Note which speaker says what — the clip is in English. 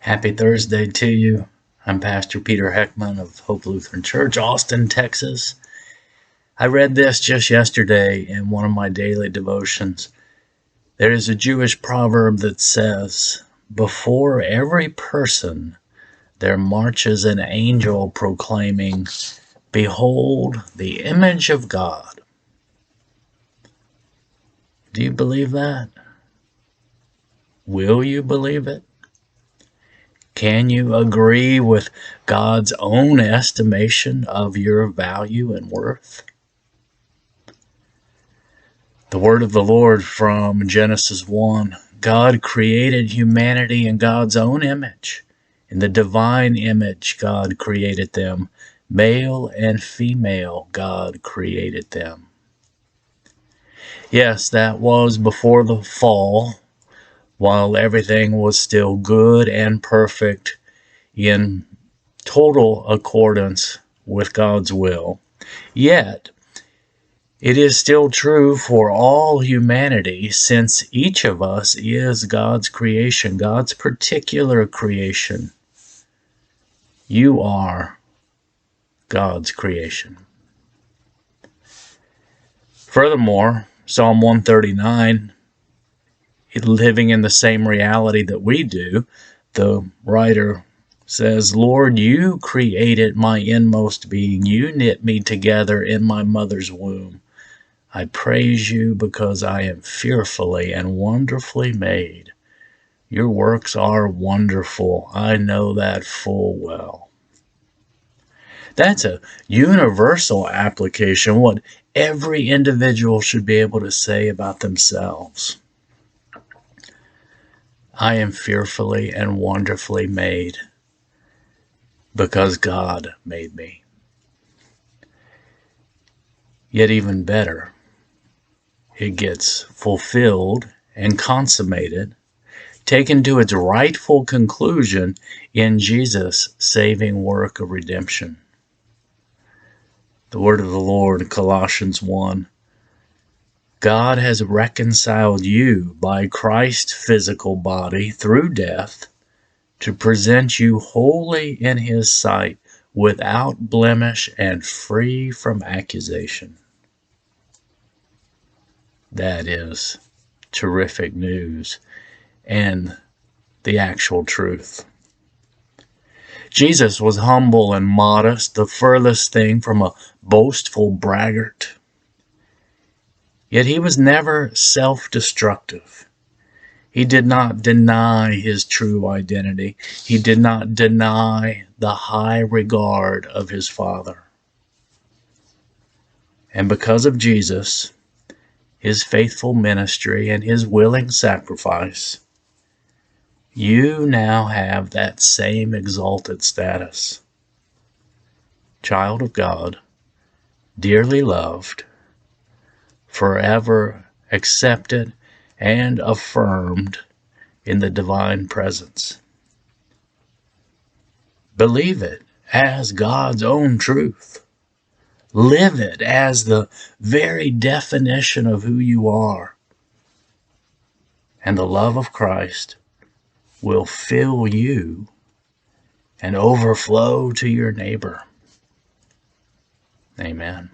Speaker 1: Happy Thursday to you. I'm Pastor Peter Heckman of Hope Lutheran Church, Austin, Texas. I read this just yesterday in one of my daily devotions. There is a Jewish proverb that says, "Before every person there marches an angel proclaiming, 'Behold the image of God.'" Do you believe that? Will you believe it? Can you agree with God's own estimation of your value and worth? The word of the Lord from Genesis 1. God created humanity in God's own image. In the divine image, God created them. Male and female, God created them. Yes, that was before the fall, while everything was still good and perfect in total accordance with God's will. Yet, it is still true for all humanity, since each of us is God's creation, God's particular creation. You are God's creation. Furthermore, Psalm 139, living in the same reality that we do, the writer says, "Lord, you created my inmost being. You knit me together in my mother's womb. I praise you because I am fearfully and wonderfully made. Your works are wonderful. I know that full well." That's a universal application, what every individual should be able to say about themselves. I am fearfully and wonderfully made because God made me. Yet even better, it gets fulfilled and consummated, taken to its rightful conclusion in Jesus' saving work of redemption. The word of the Lord, Colossians 1. God has reconciled you by Christ's physical body through death to present you holy in his sight, without blemish and free from accusation. That is terrific news and the actual truth. Jesus was humble and modest, the furthest thing from a boastful braggart. Yet he was never self-destructive. He did not deny his true identity. He did not deny the high regard of his Father. And because of Jesus, his faithful ministry, and his willing sacrifice, you now have that same exalted status. Child of God, dearly loved, forever accepted and affirmed in the divine presence. Believe it as God's own truth. Live it as the very definition of who you are. And the love of Christ will fill you and overflow to your neighbor. Amen.